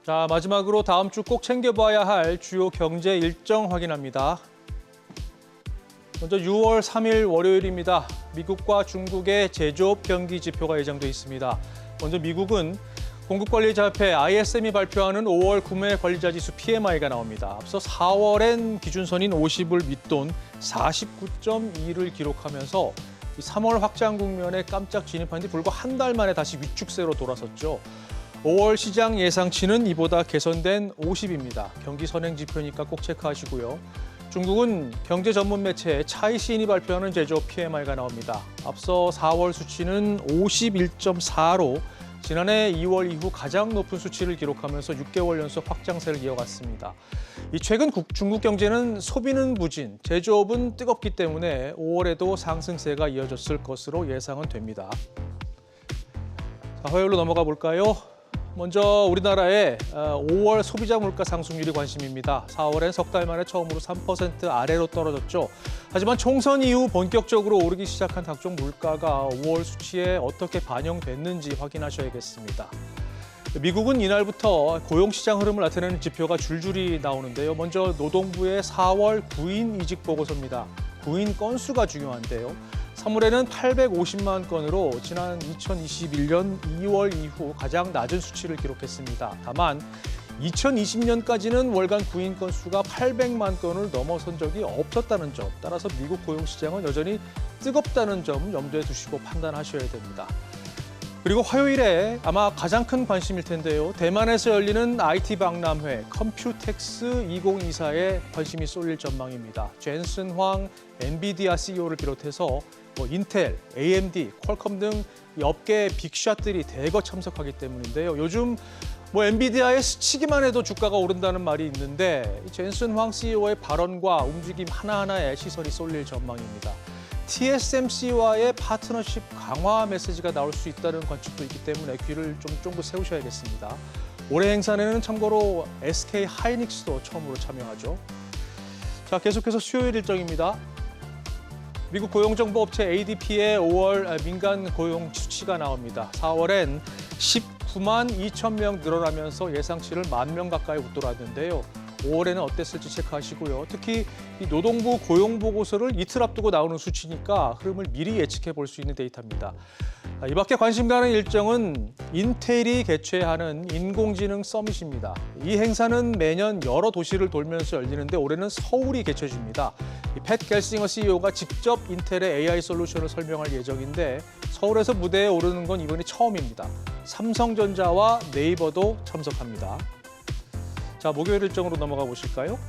자, 마지막으로 다음 주 꼭 챙겨봐야 할 주요 경제 일정 확인합니다. 먼저 6월 3일 월요일입니다. 미국과 중국의 제조업 경기 지표가 예정돼 있습니다. 먼저 미국은 공급관리자협회 ISM이 발표하는 5월 구매 관리자 지수 PMI가 나옵니다. 앞서 4월엔 기준선인 50을 밑돈 49.2를 기록하면서 3월 확장 국면에 깜짝 진입한 뒤 불과 한 달 만에 다시 위축세로 돌아섰죠. 5월 시장 예상치는 이보다 개선된 50입니다. 경기 선행 지표니까 꼭 체크하시고요. 중국은 경제 전문 매체 차이신이 발표하는 제조업 PMI가 나옵니다. 앞서 4월 수치는 51.4로 지난해 2월 이후 가장 높은 수치를 기록하면서 6개월 연속 확장세를 이어갔습니다. 최근 중국 경제는 소비는 부진, 제조업은 뜨겁기 때문에 5월에도 상승세가 이어졌을 것으로 예상은 됩니다. 자, 화요일로 넘어가 볼까요? 먼저 우리나라의 5월 소비자 물가 상승률이 관심입니다. 4월엔 석 달 만에 처음으로 3% 아래로 떨어졌죠. 하지만 총선 이후 본격적으로 오르기 시작한 각종 물가가 5월 수치에 어떻게 반영됐는지 확인하셔야겠습니다. 미국은 이날부터 고용시장 흐름을 나타내는 지표가 줄줄이 나오는데요. 먼저 노동부의 4월 구인 이직 보고서입니다. 구인 건수가 중요한데요. 3월에는 850만 건으로 지난 2021년 2월 이후 가장 낮은 수치를 기록했습니다. 다만 2020년까지는 월간 구인 건수가 800만 건을 넘어선 적이 없었다는 점, 따라서 미국 고용시장은 여전히 뜨겁다는 점 염두에 두시고 판단하셔야 됩니다. 그리고 화요일에 아마 가장 큰 관심일 텐데요. 대만에서 열리는 IT 박람회 컴퓨텍스 2024에 관심이 쏠릴 전망입니다. 젠슨 황 엔비디아 CEO를 비롯해서 인텔, AMD, 퀄컴 등 업계 빅샷들이 대거 참석하기 때문인데요. 요즘 엔비디아에 스치기만 해도 주가가 오른다는 말이 있는데 젠슨 황 CEO의 발언과 움직임 하나하나에 시선이 쏠릴 전망입니다. TSMC와의 파트너십 강화 메시지가 나올 수 있다는 관측도 있기 때문에 귀를 좀 쫑긋 세우셔야겠습니다. 올해 행사에는 참고로 SK 하이닉스도 처음으로 참여하죠. 자, 계속해서 수요일 일정입니다. 미국 고용정보업체 ADP의 5월 민간 고용 수치가 나옵니다. 4월엔 19만 2천 명 늘어나면서 예상치를 1만 명 가까이 웃돌았는데요. 5월에는 어땠을지 체크하시고요. 특히 이 노동부 고용보고서를 이틀 앞두고 나오는 수치니까 흐름을 미리 예측해 볼 수 있는 데이터입니다. 이 밖에 관심 가는 일정은 인텔이 개최하는 인공지능 서밋입니다. 이 행사는 매년 여러 도시를 돌면서 열리는데 올해는 서울이 개최 중입니다. 팻 겔싱어 CEO가 직접 인텔의 AI 솔루션을 설명할 예정인데 서울에서 무대에 오르는 건 이번이 처음입니다. 삼성전자와 네이버도 참석합니다. 자, 목요일 일정으로 넘어가 보실까요?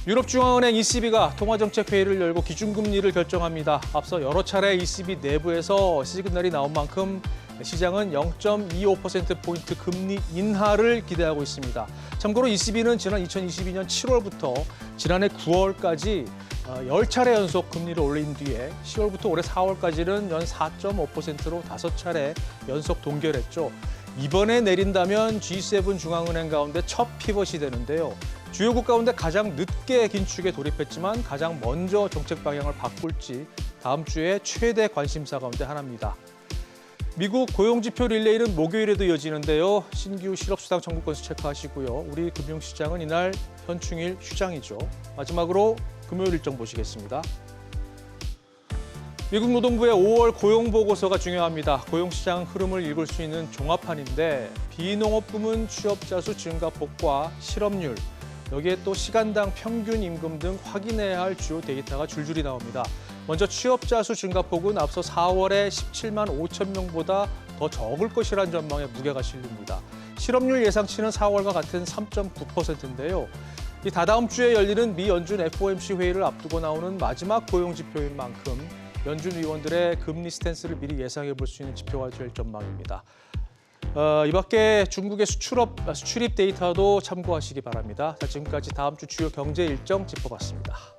유럽중앙은행 ECB가 통화정책회의를 열고 기준금리를 결정합니다. 앞서 여러 차례 ECB 내부에서 시그널이 나온 만큼 시장은 0.25%포인트 금리 인하를 기대하고 있습니다. 참고로 ECB는 지난 2022년 7월부터 지난해 9월까지 10차례 연속 금리를 올린 뒤에 10월부터 올해 4월까지는 연 4.5%로 5차례 연속 동결했죠. 이번에 내린다면 G7 중앙은행 가운데 첫 피벗이 되는데요. 주요국 가운데 가장 늦게 긴축에 돌입했지만 가장 먼저 정책 방향을 바꿀지 다음 주에 최대 관심사 가운데 하나입니다. 미국 고용지표 릴레이는 목요일에도 이어지는데요. 신규 실업수당 청구 건수 체크하시고요. 우리 금융시장은 이날 현충일 휴장이죠. 마지막으로 금요일 일정 보시겠습니다. 미국 노동부의 5월 고용보고서가 중요합니다. 고용시장 흐름을 읽을 수 있는 종합판인데 비농업 부문 취업자 수 증가폭과 실업률, 여기에 또 시간당 평균 임금 등 확인해야 할 주요 데이터가 줄줄이 나옵니다. 먼저 취업자 수 증가폭은 앞서 4월에 17만 5천 명보다 더 적을 것이라는 전망에 무게가 실립니다. 실업률 예상치는 4월과 같은 3.9%인데요. 이 다다음 주에 열리는 미 연준 FOMC 회의를 앞두고 나오는 마지막 고용 지표인 만큼 연준 위원들의 금리 스탠스를 미리 예상해 볼 수 있는 지표가 될 전망입니다. 이 밖에 중국의 수출입 데이터도 참고하시기 바랍니다. 자, 지금까지 다음 주 주요 경제 일정 짚어봤습니다.